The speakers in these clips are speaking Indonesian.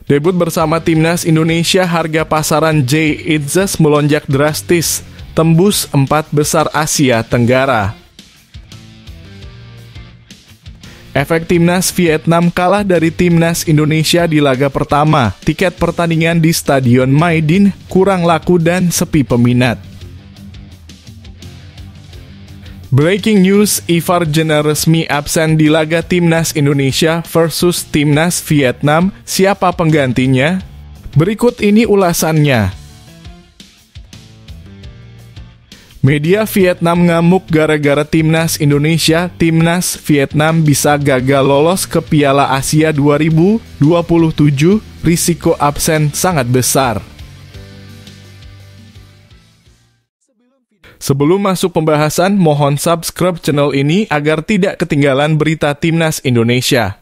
Debut bersama Timnas Indonesia, harga pasaran Jay Itzes melonjak drastis, tembus 4 besar Asia Tenggara. Efek Timnas Vietnam kalah dari Timnas Indonesia di laga pertama. Tiket pertandingan di Stadion Maidin kurang laku dan sepi peminat. Breaking news, Ivar Jenner resmi absen di laga Timnas Indonesia versus Timnas Vietnam. Siapa penggantinya? Berikut ini ulasannya. Media Vietnam ngamuk gara-gara Timnas Indonesia. Timnas Vietnam bisa gagal lolos ke Piala Asia 2027. Risiko absen sangat besar. Sebelum masuk pembahasan, mohon subscribe channel ini agar tidak ketinggalan berita Timnas Indonesia.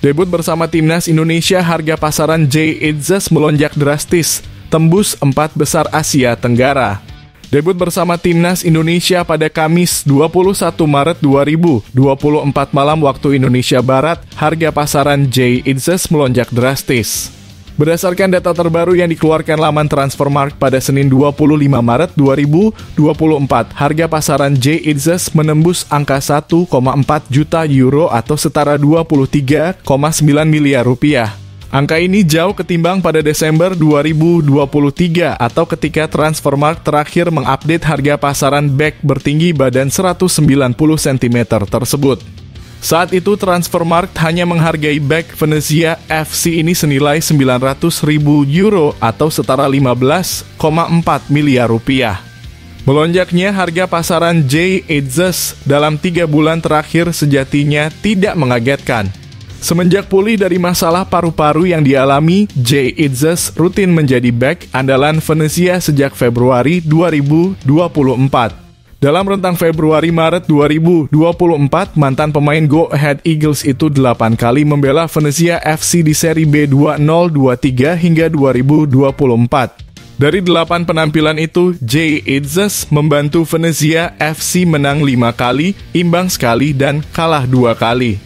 Debut bersama Timnas Indonesia, harga pasaran Jay Itzes melonjak drastis, tembus 4 besar Asia Tenggara. Debut bersama Timnas Indonesia pada Kamis 21 Maret 2024 malam waktu Indonesia Barat, harga pasaran Jay Itzes melonjak drastis. Berdasarkan data terbaru yang dikeluarkan laman Transfermarkt pada Senin 25 Maret 2024, harga pasaran Jay Itzes menembus angka 1,4 juta euro atau setara 23,9 miliar rupiah. Angka ini jauh ketimbang pada Desember 2023 atau ketika Transfermarkt terakhir mengupdate harga pasaran bek bertinggi badan 190 cm tersebut. Saat itu Transfermarkt hanya menghargai bek Venezia FC ini senilai 900.000 euro atau setara 15,4 miliar rupiah. Melonjaknya harga pasaran Jay Itzes dalam 3 bulan terakhir sejatinya tidak mengagetkan. Semenjak pulih dari masalah paru-paru yang dialami, Jay Itzes rutin menjadi bek andalan Venezia sejak Februari 2024. Dalam rentang Februari-Maret 2024, mantan pemain Go Ahead Eagles itu 8 kali membela Venezia FC di Seri B 2023 hingga 2024. Dari 8 penampilan itu, Jay Itzes membantu Venezia FC menang 5 kali, imbang sekali, dan kalah 2 kali.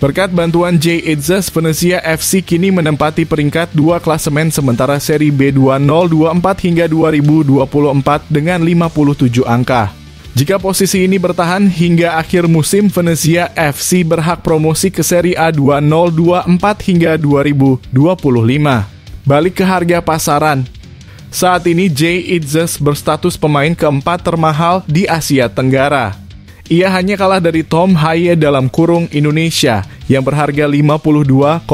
Berkat bantuan Jay Itzes, Venezia FC kini menempati peringkat 2 klasemen sementara Seri B 2024 hingga 2024 dengan 57 angka. Jika posisi ini bertahan hingga akhir musim, Venezia FC berhak promosi ke Seri A 2024 hingga 2025. Balik ke harga pasaran. Saat ini Jay Itzes berstatus pemain keempat termahal di Asia Tenggara. Ia hanya kalah dari Tom Haye dalam kurung Indonesia yang berharga 52,14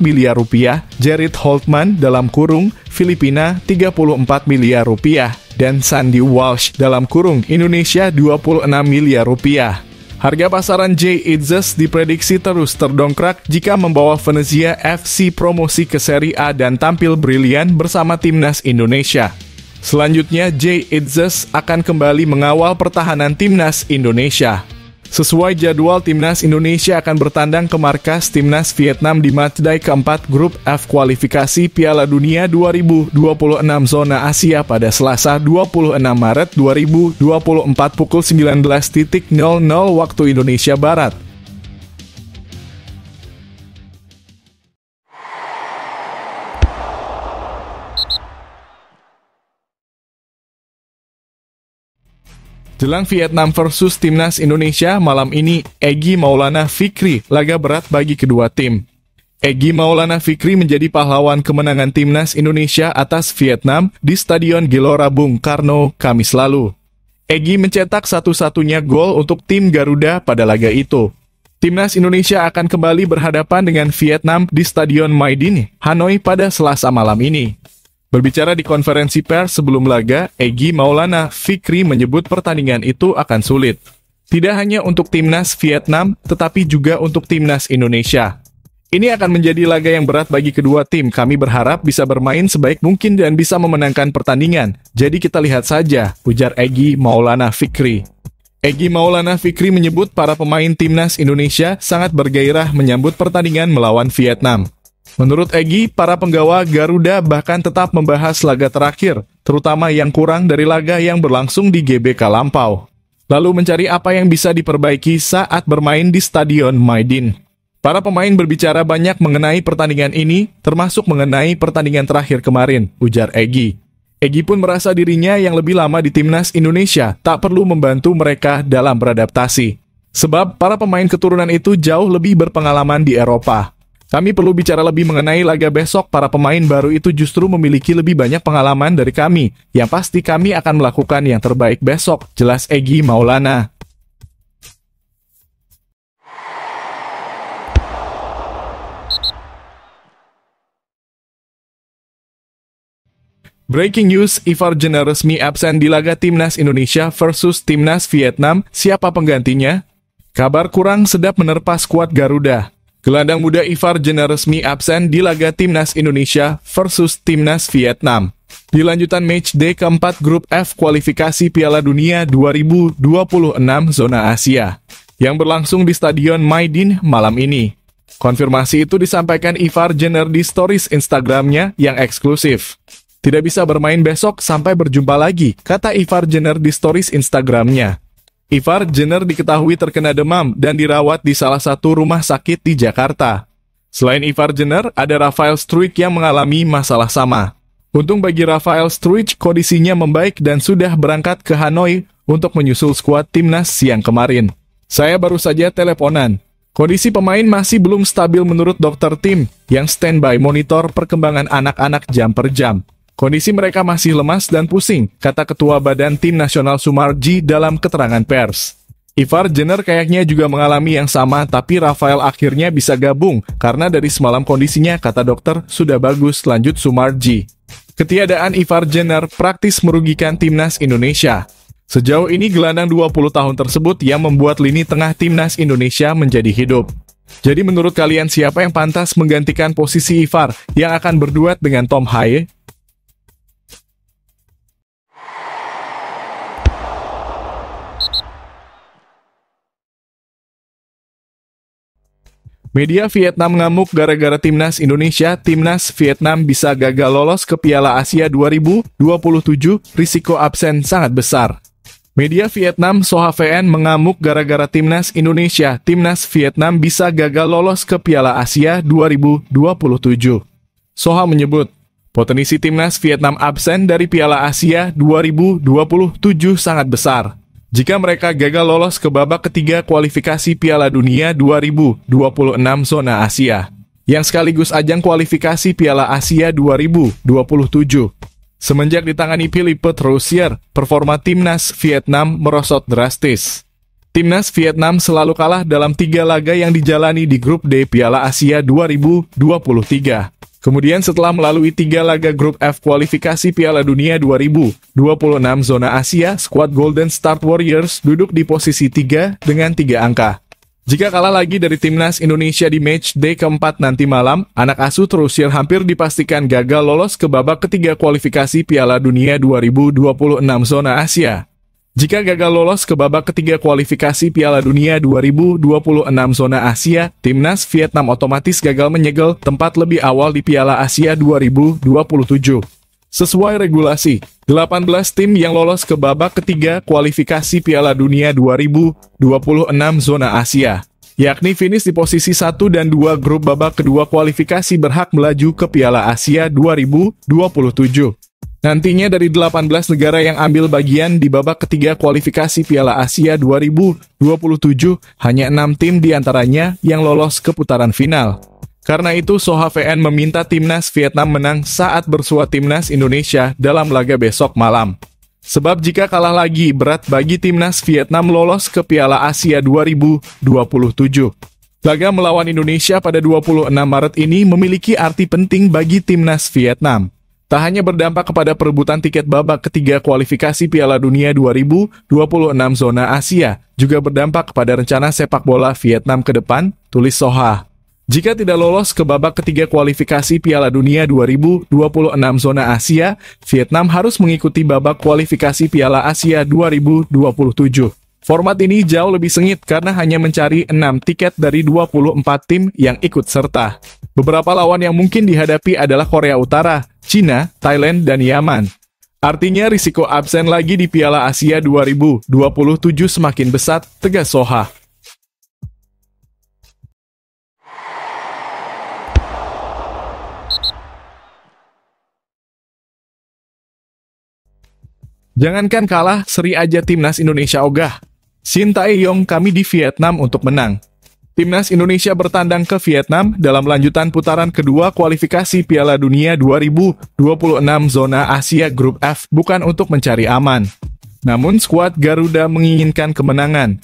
miliar rupiah, Jared Holtman dalam kurung Filipina 34 miliar rupiah, dan Sandy Walsh dalam kurung Indonesia 26 miliar rupiah. Harga pasaran Jay Itzes diprediksi terus terdongkrak jika membawa Venezia FC promosi ke Seri A dan tampil brilian bersama Timnas Indonesia. Selanjutnya, Jay Itzes akan kembali mengawal pertahanan Timnas Indonesia. Sesuai jadwal, Timnas Indonesia akan bertandang ke markas Timnas Vietnam di matchday keempat Grup F kualifikasi Piala Dunia 2026 Zona Asia pada Selasa 26 Maret 2024 pukul 19.00 waktu Indonesia Barat. Jelang Vietnam versus Timnas Indonesia malam ini, Egy Maulana Fikri, laga berat bagi kedua tim. Egy Maulana Fikri menjadi pahlawan kemenangan Timnas Indonesia atas Vietnam di Stadion Gelora Bung Karno, Kamis lalu. Egy mencetak satu-satunya gol untuk tim Garuda pada laga itu. Timnas Indonesia akan kembali berhadapan dengan Vietnam di Stadion Maidin, Hanoi pada Selasa malam ini. Berbicara di konferensi pers sebelum laga, Egy Maulana Fikri menyebut pertandingan itu akan sulit. Tidak hanya untuk Timnas Vietnam, tetapi juga untuk Timnas Indonesia. Ini akan menjadi laga yang berat bagi kedua tim. Kami berharap bisa bermain sebaik mungkin dan bisa memenangkan pertandingan. Jadi kita lihat saja, ujar Egy Maulana Fikri. Egy Maulana Fikri menyebut para pemain Timnas Indonesia sangat bergairah menyambut pertandingan melawan Vietnam. Menurut Egy, para penggawa Garuda bahkan tetap membahas laga terakhir, terutama yang kurang dari laga yang berlangsung di GBK lampau. Lalu mencari apa yang bisa diperbaiki saat bermain di Stadion Maidin. Para pemain berbicara banyak mengenai pertandingan ini, termasuk mengenai pertandingan terakhir kemarin, ujar Egy. Egy pun merasa dirinya yang lebih lama di timnas Indonesia tak perlu membantu mereka dalam beradaptasi. Sebab para pemain keturunan itu jauh lebih berpengalaman di Eropa. Kami perlu bicara lebih mengenai laga besok. Para pemain baru itu justru memiliki lebih banyak pengalaman dari kami. Yang pasti kami akan melakukan yang terbaik besok, jelas Egy Maulana. Breaking news, Ivar Jenner resmi absen di laga Timnas Indonesia versus Timnas Vietnam. Siapa penggantinya? Kabar kurang sedap menerpa skuad Garuda. Gelandang muda Ivar Jenner resmi absen di laga Timnas Indonesia versus Timnas Vietnam. Di lanjutan matchday keempat Grup F kualifikasi Piala Dunia 2026 zona Asia, yang berlangsung di Stadion Maidin malam ini. Konfirmasi itu disampaikan Ivar Jenner di stories Instagramnya yang eksklusif. Tidak bisa bermain besok, sampai berjumpa lagi, kata Ivar Jenner di stories Instagramnya. Ivar Jenner diketahui terkena demam dan dirawat di salah satu rumah sakit di Jakarta. Selain Ivar Jenner, ada Rafael Struijk yang mengalami masalah sama. Untung bagi Rafael Struijk, kondisinya membaik dan sudah berangkat ke Hanoi untuk menyusul skuad timnas siang kemarin. Saya baru saja teleponan. Kondisi pemain masih belum stabil menurut dokter tim, yang standby monitor perkembangan anak-anak jam per jam. Kondisi mereka masih lemas dan pusing, kata Ketua Badan Tim Nasional Sumarji dalam keterangan pers. Ivar Jenner kayaknya juga mengalami yang sama, tapi Rafael akhirnya bisa gabung, karena dari semalam kondisinya, kata dokter, sudah bagus, lanjut Sumarji. Ketiadaan Ivar Jenner praktis merugikan Timnas Indonesia. Sejauh ini gelandang 20 tahun tersebut yang membuat lini tengah Timnas Indonesia menjadi hidup. Jadi menurut kalian siapa yang pantas menggantikan posisi Ivar yang akan berduet dengan Tom Haye? Media Vietnam ngamuk gara-gara Timnas Indonesia. Timnas Vietnam bisa gagal lolos ke Piala Asia 2027, risiko absen sangat besar. Media Vietnam Soha VN mengamuk gara-gara Timnas Indonesia. Timnas Vietnam bisa gagal lolos ke Piala Asia 2027. Soha menyebut, potensi Timnas Vietnam absen dari Piala Asia 2027 sangat besar jika mereka gagal lolos ke babak ketiga kualifikasi Piala Dunia 2026 zona Asia, yang sekaligus ajang kualifikasi Piala Asia 2027. Semenjak ditangani Philippe Troussier, performa Timnas Vietnam merosot drastis. Timnas Vietnam selalu kalah dalam 3 laga yang dijalani di grup D Piala Asia 2023. Kemudian setelah melalui 3 laga grup F kualifikasi Piala Dunia 2026 zona Asia, skuad Golden Star Warriors duduk di posisi 3 dengan 3 angka. Jika kalah lagi dari Timnas Indonesia di match day keempat nanti malam, anak asuh Troussier hampir dipastikan gagal lolos ke babak ketiga kualifikasi Piala Dunia 2026 zona Asia. Jika gagal lolos ke babak ketiga kualifikasi Piala Dunia 2026 zona Asia, Timnas Vietnam otomatis gagal menyegel tempat lebih awal di Piala Asia 2027. Sesuai regulasi, 18 tim yang lolos ke babak ketiga kualifikasi Piala Dunia 2026 zona Asia, yakni finish di posisi 1 dan 2 grup babak kedua kualifikasi berhak melaju ke Piala Asia 2027. Nantinya dari 18 negara yang ambil bagian di babak ketiga kualifikasi Piala Asia 2027, hanya 6 tim diantaranya yang lolos ke putaran final. Karena itu, Soha VN meminta Timnas Vietnam menang saat bersua Timnas Indonesia dalam laga besok malam. Sebab jika kalah lagi, berat bagi Timnas Vietnam lolos ke Piala Asia 2027. Laga melawan Indonesia pada 26 Maret ini memiliki arti penting bagi Timnas Vietnam. Tak hanya berdampak kepada perebutan tiket babak ketiga kualifikasi Piala Dunia 2026 zona Asia, juga berdampak kepada rencana sepak bola Vietnam ke depan, tulis Soha. Jika tidak lolos ke babak ketiga kualifikasi Piala Dunia 2026 zona Asia, Vietnam harus mengikuti babak kualifikasi Piala Asia 2027. Format ini jauh lebih sengit karena hanya mencari 6 tiket dari 24 tim yang ikut serta. Beberapa lawan yang mungkin dihadapi adalah Korea Utara, Cina, Thailand, dan Yaman. Artinya risiko absen lagi di Piala Asia 2027 semakin besar, tegas Soha. Jangankan kalah, seri aja timnas Indonesia ogah. Shin Tae-yong kami di Vietnam untuk menang. Timnas Indonesia bertandang ke Vietnam dalam lanjutan putaran kedua kualifikasi Piala Dunia 2026 zona Asia Grup F bukan untuk mencari aman. Namun skuad Garuda menginginkan kemenangan.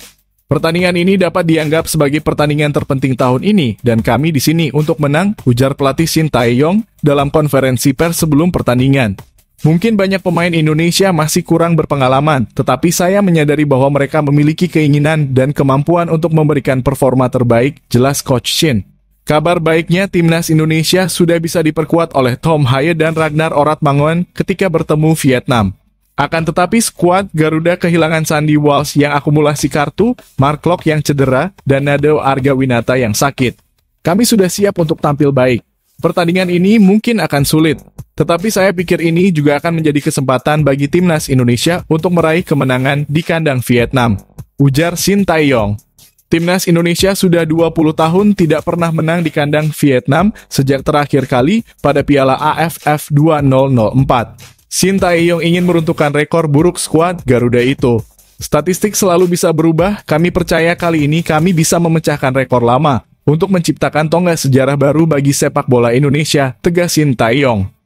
Pertandingan ini dapat dianggap sebagai pertandingan terpenting tahun ini dan kami di sini untuk menang, ujar pelatih Shin Tae-yong dalam konferensi pers sebelum pertandingan. Mungkin banyak pemain Indonesia masih kurang berpengalaman, tetapi saya menyadari bahwa mereka memiliki keinginan dan kemampuan untuk memberikan performa terbaik, jelas Coach Shin. Kabar baiknya, timnas Indonesia sudah bisa diperkuat oleh Tom Haye dan Ragnar Oratmangun ketika bertemu Vietnam. Akan tetapi skuad Garuda kehilangan Sandy Walsh yang akumulasi kartu, Mark Locke yang cedera, dan Nadeo Argawinata yang sakit. Kami sudah siap untuk tampil baik. Pertandingan ini mungkin akan sulit, tetapi saya pikir ini juga akan menjadi kesempatan bagi timnas Indonesia untuk meraih kemenangan di kandang Vietnam, ujar Shin Tae-yong. Timnas Indonesia sudah 20 tahun tidak pernah menang di kandang Vietnam sejak terakhir kali pada Piala AFF 2004. Shin Tae-yong ingin meruntuhkan rekor buruk skuad Garuda itu. Statistik selalu bisa berubah, kami percaya kali ini kami bisa memecahkan rekor lama untuk menciptakan tonggak sejarah baru bagi sepak bola Indonesia, tegas Shin Tae-yong.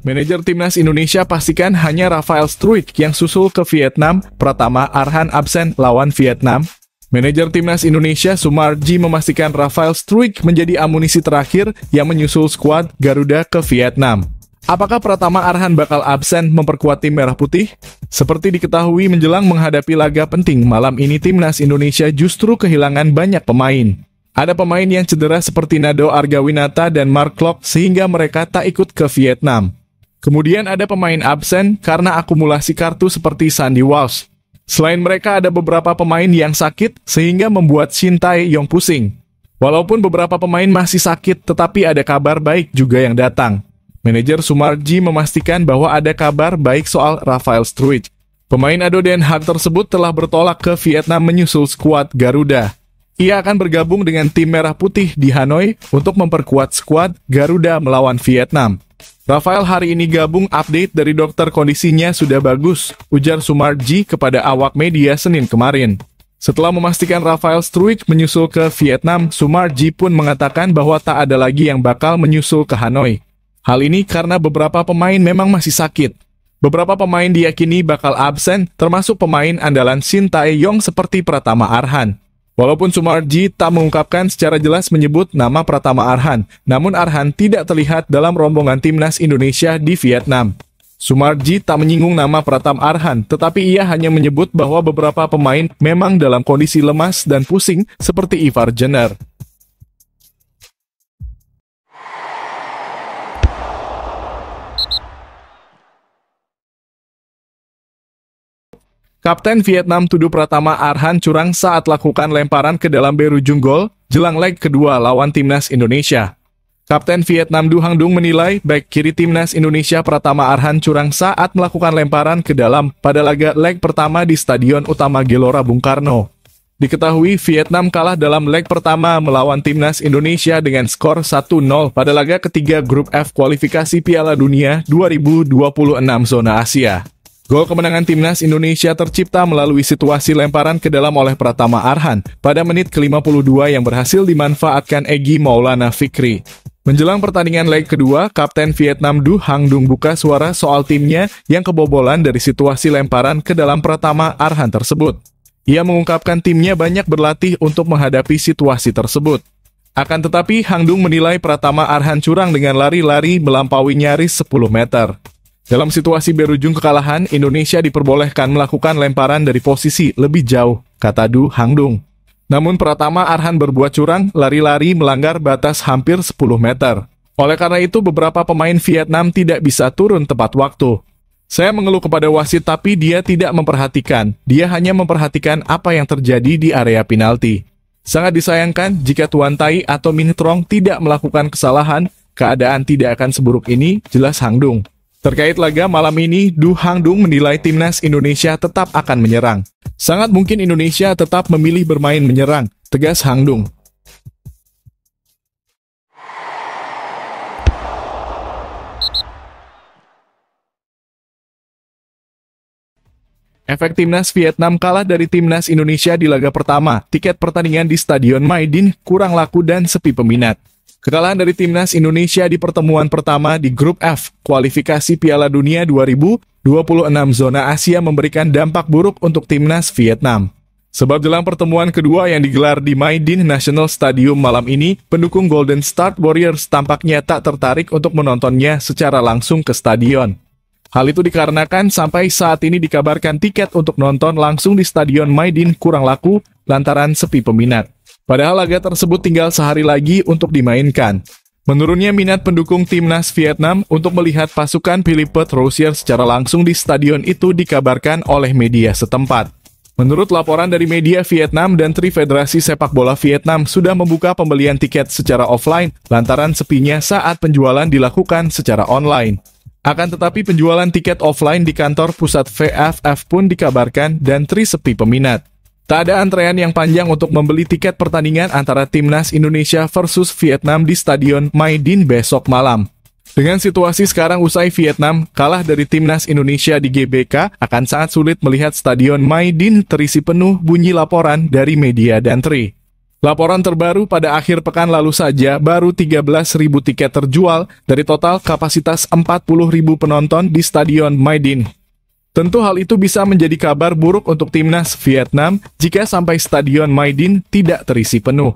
Manajer timnas Indonesia pastikan hanya Rafael Struijk yang susul ke Vietnam, Pratama Arhan absen lawan Vietnam. Manajer timnas Indonesia Sumarji memastikan Rafael Struijk menjadi amunisi terakhir yang menyusul skuad Garuda ke Vietnam. Apakah Pratama Arhan bakal absen memperkuat tim Merah Putih? Seperti diketahui menjelang menghadapi laga penting malam ini timnas Indonesia justru kehilangan banyak pemain. Ada pemain yang cedera seperti Nadeo Argawinata dan Mark Locke sehingga mereka tak ikut ke Vietnam. Kemudian ada pemain absen karena akumulasi kartu seperti Sandy Walsh. Selain mereka ada beberapa pemain yang sakit sehingga membuat Shin Tae-yong pusing. Walaupun beberapa pemain masih sakit tetapi ada kabar baik juga yang datang. Manajer Sumarji memastikan bahwa ada kabar baik soal Rafael Struijk. Pemain Ado Den Haag tersebut telah bertolak ke Vietnam menyusul skuad Garuda. Ia akan bergabung dengan tim Merah Putih di Hanoi untuk memperkuat skuad Garuda melawan Vietnam. Rafael hari ini gabung, update dari dokter kondisinya sudah bagus, ujar Sumarji kepada awak media Senin kemarin. Setelah memastikan Rafael Struijk menyusul ke Vietnam, Sumarji pun mengatakan bahwa tak ada lagi yang bakal menyusul ke Hanoi. Hal ini karena beberapa pemain memang masih sakit. Beberapa pemain diyakini bakal absen, termasuk pemain andalan Shin Tae-yong seperti Pratama Arhan. Walaupun Sumarji tak mengungkapkan secara jelas menyebut nama Pratama Arhan, namun Arhan tidak terlihat dalam rombongan timnas Indonesia di Vietnam. Sumarji tak menyinggung nama Pratama Arhan, tetapi ia hanya menyebut bahwa beberapa pemain memang dalam kondisi lemas dan pusing seperti Ivar Jenner. Kapten Vietnam tuduh Pratama Arhan curang saat lakukan lemparan ke dalam berujung gol jelang leg kedua lawan timnas Indonesia. Kapten Vietnam Du Hang Dung menilai bek kiri timnas Indonesia Pratama Arhan curang saat melakukan lemparan ke dalam pada laga leg pertama di Stadion Utama Gelora Bung Karno. Diketahui Vietnam kalah dalam leg pertama melawan timnas Indonesia dengan skor 1-0 pada laga ketiga grup F kualifikasi Piala Dunia 2026 zona Asia. Gol kemenangan timnas Indonesia tercipta melalui situasi lemparan ke dalam oleh Pratama Arhan pada menit ke-52 yang berhasil dimanfaatkan Egy Maulana Fikri. Menjelang pertandingan leg kedua, Kapten Vietnam Du Hang Dung buka suara soal timnya yang kebobolan dari situasi lemparan ke dalam Pratama Arhan tersebut. Ia mengungkapkan timnya banyak berlatih untuk menghadapi situasi tersebut. Akan tetapi, Hang Dung menilai Pratama Arhan curang dengan lari-lari melampaui nyaris 10 meter. Dalam situasi berujung kekalahan, Indonesia diperbolehkan melakukan lemparan dari posisi lebih jauh, kata Du Hang Dung. Namun Pratama Arhan berbuat curang, lari-lari melanggar batas hampir 10 meter. Oleh karena itu, beberapa pemain Vietnam tidak bisa turun tepat waktu. Saya mengeluh kepada wasit tapi dia tidak memperhatikan. Dia hanya memperhatikan apa yang terjadi di area penalti. Sangat disayangkan jika Tuan Tai atau Min Trong tidak melakukan kesalahan, keadaan tidak akan seburuk ini, jelas Hang Dung. Terkait laga malam ini, Du Hang Dung menilai timnas Indonesia tetap akan menyerang. Sangat mungkin Indonesia tetap memilih bermain menyerang, tegas Hangdung. Efek timnas Vietnam kalah dari timnas Indonesia di laga pertama. Tiket pertandingan di Stadion Maidin kurang laku dan sepi peminat. Kekalahan dari timnas Indonesia di pertemuan pertama di Grup F, kualifikasi Piala Dunia 2026 zona Asia memberikan dampak buruk untuk timnas Vietnam. Sebab jelang pertemuan kedua yang digelar di Maidin National Stadium malam ini, pendukung Golden Star Warriors tampaknya tak tertarik untuk menontonnya secara langsung ke stadion. Hal itu dikarenakan sampai saat ini dikabarkan tiket untuk nonton langsung di Stadion Maidin kurang laku lantaran sepi peminat. Padahal laga tersebut tinggal sehari lagi untuk dimainkan. Menurunnya minat pendukung timnas Vietnam untuk melihat pasukan Philippot Rosier secara langsung di stadion itu dikabarkan oleh media setempat. Menurut laporan dari media Vietnam dan Tri Federasi Sepak Bola Vietnam sudah membuka pembelian tiket secara offline lantaran sepinya saat penjualan dilakukan secara online. Akan tetapi penjualan tiket offline di kantor pusat VFF pun dikabarkan dan Tri sepi peminat. Tak ada antrean yang panjang untuk membeli tiket pertandingan antara timnas Indonesia versus Vietnam di Stadion Maidin besok malam. Dengan situasi sekarang usai Vietnam kalah dari timnas Indonesia di GBK, akan sangat sulit melihat Stadion Maidin terisi penuh, bunyi laporan dari media dan Tri. Laporan terbaru pada akhir pekan lalu saja baru 13.000 tiket terjual dari total kapasitas 40.000 penonton di Stadion Maidin. Tentu hal itu bisa menjadi kabar buruk untuk timnas Vietnam jika sampai Stadion Maidin tidak terisi penuh.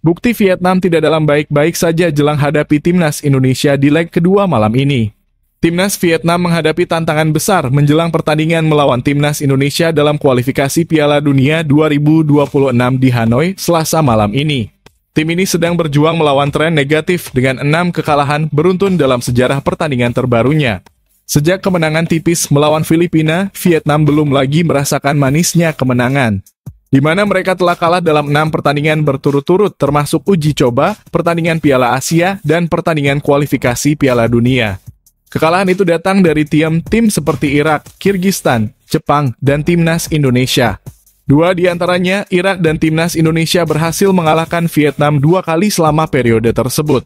Bukti Vietnam tidak dalam baik-baik saja jelang hadapi timnas Indonesia di leg kedua malam ini. Timnas Vietnam menghadapi tantangan besar menjelang pertandingan melawan timnas Indonesia dalam kualifikasi Piala Dunia 2026 di Hanoi Selasa malam ini. Tim ini sedang berjuang melawan tren negatif dengan 6 kekalahan beruntun dalam sejarah pertandingan terbarunya. Sejak kemenangan tipis melawan Filipina, Vietnam belum lagi merasakan manisnya kemenangan, di mana mereka telah kalah dalam 6 pertandingan berturut-turut termasuk uji coba, pertandingan Piala Asia, dan pertandingan kualifikasi Piala Dunia. Kekalahan itu datang dari tim seperti Irak, Kirgistan, Jepang, dan timnas Indonesia. 2 di antaranya, Irak dan timnas Indonesia berhasil mengalahkan Vietnam 2 kali selama periode tersebut.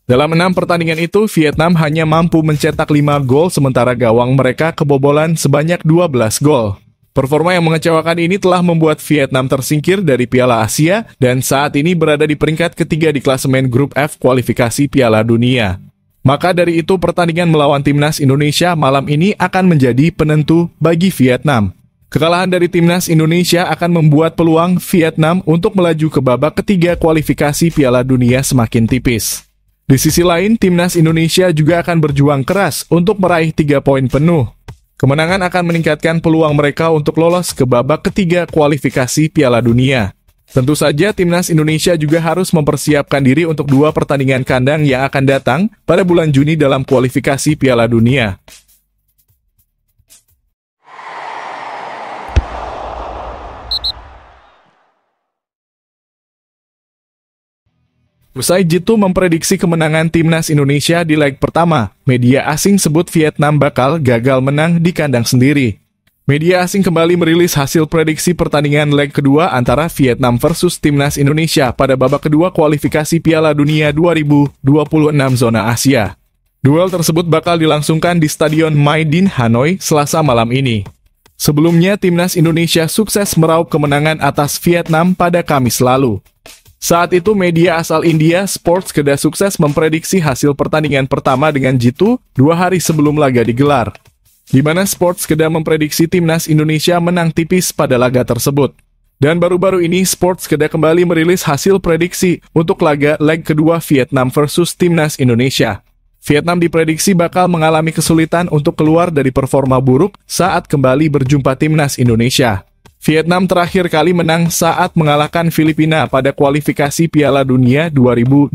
Dalam 6 pertandingan itu, Vietnam hanya mampu mencetak 5 gol sementara gawang mereka kebobolan sebanyak 12 gol. Performa yang mengecewakan ini telah membuat Vietnam tersingkir dari Piala Asia dan saat ini berada di peringkat ketiga di klasemen Grup F kualifikasi Piala Dunia. Maka dari itu pertandingan melawan timnas Indonesia malam ini akan menjadi penentu bagi Vietnam. Kekalahan dari timnas Indonesia akan membuat peluang Vietnam untuk melaju ke babak ketiga kualifikasi Piala Dunia semakin tipis. Di sisi lain, timnas Indonesia juga akan berjuang keras untuk meraih 3 poin penuh. Kemenangan akan meningkatkan peluang mereka untuk lolos ke babak ketiga kualifikasi Piala Dunia. Tentu saja timnas Indonesia juga harus mempersiapkan diri untuk 2 pertandingan kandang yang akan datang pada bulan Juni dalam kualifikasi Piala Dunia. Usai Jitu memprediksi kemenangan timnas Indonesia di leg pertama, media asing sebut Vietnam bakal gagal menang di kandang sendiri. Media asing kembali merilis hasil prediksi pertandingan leg kedua antara Vietnam versus timnas Indonesia pada babak kedua kualifikasi Piala Dunia 2026 zona Asia. Duel tersebut bakal dilangsungkan di Stadion Maidin, Hanoi, Selasa malam ini. Sebelumnya, timnas Indonesia sukses meraup kemenangan atas Vietnam pada Kamis lalu. Saat itu media asal India Sportskeeda sukses memprediksi hasil pertandingan pertama dengan Jitu 2 hari sebelum laga digelar, di mana Sportskeeda memprediksi timnas Indonesia menang tipis pada laga tersebut. Dan baru-baru ini Sportskeeda kembali merilis hasil prediksi untuk laga leg kedua Vietnam versus timnas Indonesia. Vietnam diprediksi bakal mengalami kesulitan untuk keluar dari performa buruk saat kembali berjumpa timnas Indonesia. Vietnam terakhir kali menang saat mengalahkan Filipina pada kualifikasi Piala Dunia 2026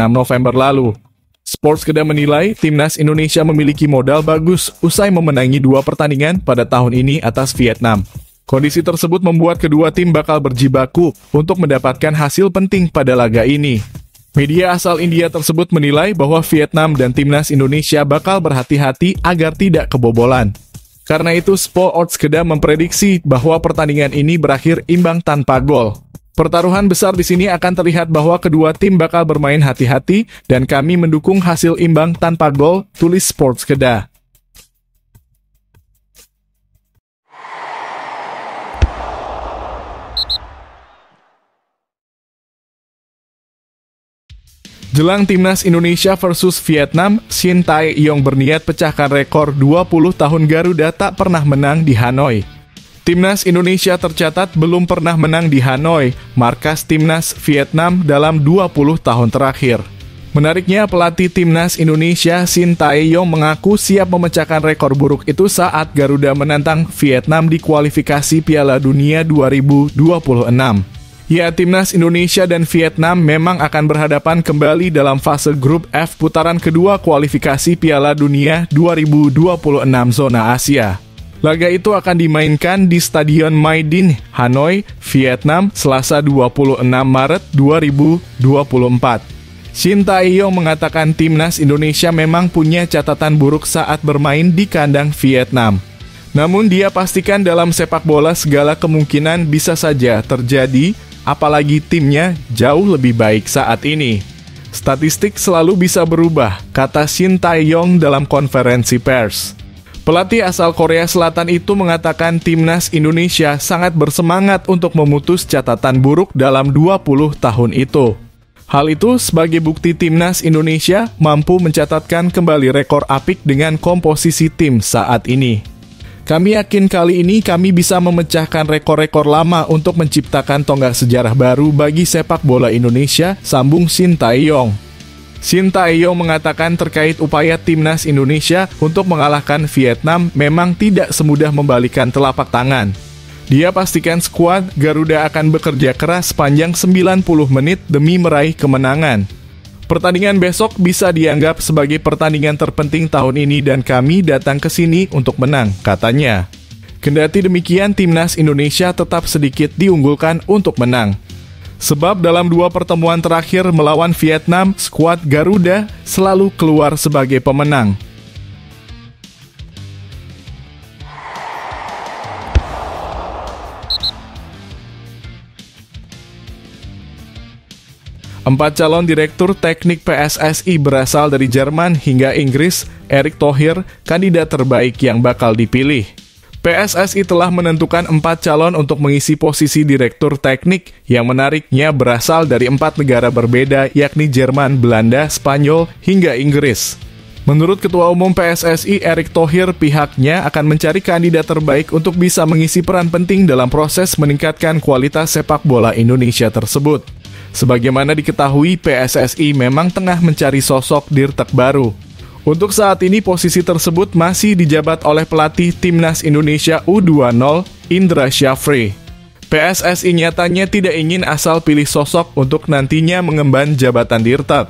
November lalu. Sportskeeda menilai timnas Indonesia memiliki modal bagus usai memenangi 2 pertandingan pada tahun ini atas Vietnam. Kondisi tersebut membuat kedua tim bakal berjibaku untuk mendapatkan hasil penting pada laga ini. Media asal India tersebut menilai bahwa Vietnam dan timnas Indonesia bakal berhati-hati agar tidak kebobolan. Karena itu, Sports Kedah memprediksi bahwa pertandingan ini berakhir imbang tanpa gol. Pertaruhan besar di sini akan terlihat bahwa kedua tim bakal bermain hati-hati dan kami mendukung hasil imbang tanpa gol, tulis Sports Kedah. Jelang timnas Indonesia versus Vietnam, Shin Tae-yong berniat pecahkan rekor 20 tahun Garuda tak pernah menang di Hanoi. Timnas Indonesia tercatat belum pernah menang di Hanoi, markas timnas Vietnam dalam 20 tahun terakhir. Menariknya, pelatih timnas Indonesia Shin Tae-yong mengaku siap memecahkan rekor buruk itu saat Garuda menantang Vietnam di kualifikasi Piala Dunia 2026. Ya, timnas Indonesia dan Vietnam memang akan berhadapan kembali dalam fase grup F putaran kedua kualifikasi Piala Dunia 2026 zona Asia. Laga itu akan dimainkan di Stadion Mai Dinh, Hanoi, Vietnam, Selasa 26 Maret 2024. Shin Tae-yong mengatakan timnas Indonesia memang punya catatan buruk saat bermain di kandang Vietnam. Namun dia pastikan dalam sepak bola segala kemungkinan bisa saja terjadi, apalagi timnya jauh lebih baik saat ini. Statistik selalu bisa berubah, kata Shin Tae-yong dalam konferensi pers. Pelatih asal Korea Selatan itu mengatakan timnas Indonesia sangat bersemangat untuk memutus catatan buruk dalam 20 tahun itu. Hal itu sebagai bukti timnas Indonesia mampu mencatatkan kembali rekor apik dengan komposisi tim saat ini. Kami yakin kali ini kami bisa memecahkan rekor-rekor lama untuk menciptakan tonggak sejarah baru bagi sepak bola Indonesia, sambung Shin Tae-yong. Shin Tae-yong mengatakan terkait upaya timnas Indonesia untuk mengalahkan Vietnam memang tidak semudah membalikan telapak tangan. Dia pastikan skuad Garuda akan bekerja keras sepanjang 90 menit demi meraih kemenangan. Pertandingan besok bisa dianggap sebagai pertandingan terpenting tahun ini dan kami datang ke sini untuk menang, katanya. Kendati demikian, timnas Indonesia tetap sedikit diunggulkan untuk menang. Sebab dalam 2 pertemuan terakhir melawan Vietnam, skuad Garuda selalu keluar sebagai pemenang. Empat calon direktur teknik PSSI berasal dari Jerman hingga Inggris. Erick Thohir, kandidat terbaik yang bakal dipilih. PSSI telah menentukan 4 calon untuk mengisi posisi direktur teknik yang menariknya berasal dari 4 negara berbeda, yakni Jerman, Belanda, Spanyol, hingga Inggris. Menurut Ketua Umum PSSI Erick Thohir, pihaknya akan mencari kandidat terbaik untuk bisa mengisi peran penting dalam proses meningkatkan kualitas sepak bola Indonesia tersebut. Sebagaimana diketahui, PSSI memang tengah mencari sosok dirtek baru. Untuk saat ini, posisi tersebut masih dijabat oleh pelatih Timnas Indonesia U20, Indra Syafri. PSSI nyatanya tidak ingin asal pilih sosok untuk nantinya mengemban jabatan dirtek.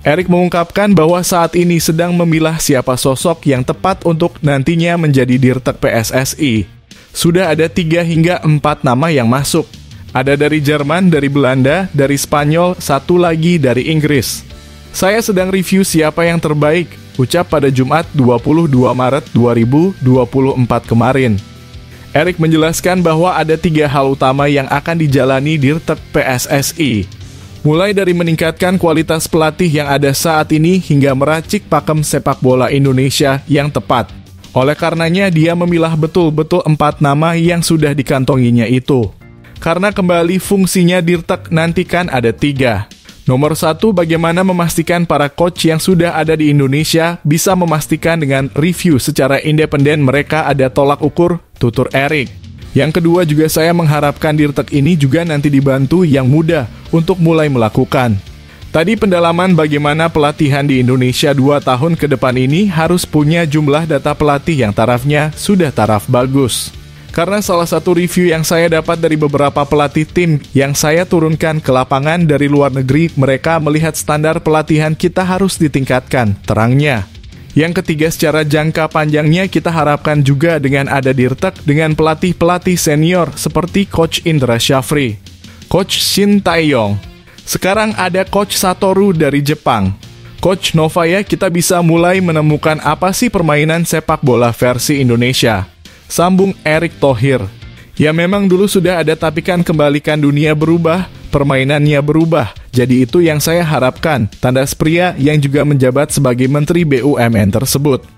Erick mengungkapkan bahwa saat ini sedang memilah siapa sosok yang tepat untuk nantinya menjadi dirtek PSSI. Sudah ada 3 hingga 4 nama yang masuk. Ada dari Jerman, dari Belanda, dari Spanyol, 1 lagi dari Inggris. Saya sedang review siapa yang terbaik, ucap pada Jumat 22 Maret 2024 kemarin. Erick menjelaskan bahwa ada 3 hal utama yang akan dijalani dirtek PSSI. Mulai dari meningkatkan kualitas pelatih yang ada saat ini hingga meracik pakem sepak bola Indonesia yang tepat. Oleh karenanya dia memilah betul-betul 4 nama yang sudah dikantonginya itu. Karena kembali fungsinya dirtek nanti kan ada 3. Nomor 1, bagaimana memastikan para coach yang sudah ada di Indonesia bisa memastikan dengan review secara independen mereka ada tolak ukur, tutur Erick. Yang kedua juga saya mengharapkan dirtek ini juga nanti dibantu yang muda untuk mulai melakukan. Tadi pendalaman bagaimana pelatihan di Indonesia 2 tahun ke depan ini harus punya jumlah data pelatih yang tarafnya sudah taraf bagus. Karena salah satu review yang saya dapat dari beberapa pelatih tim yang saya turunkan ke lapangan dari luar negeri, mereka melihat standar pelatihan kita harus ditingkatkan, terangnya. Yang ketiga, secara jangka panjangnya kita harapkan juga dengan ada dirtek dengan pelatih-pelatih senior seperti Coach Indra Syafri, Coach Shin Tae-yong. Sekarang ada Coach Satoru dari Jepang. Coach Novaya, kita bisa mulai menemukan apa sih permainan sepak bola versi Indonesia. Sambung Erick Thohir. Ya memang dulu sudah ada, tapi kan kembalikan dunia berubah, permainannya berubah. Jadi itu yang saya harapkan, tandas pria yang juga menjabat sebagai Menteri BUMN tersebut.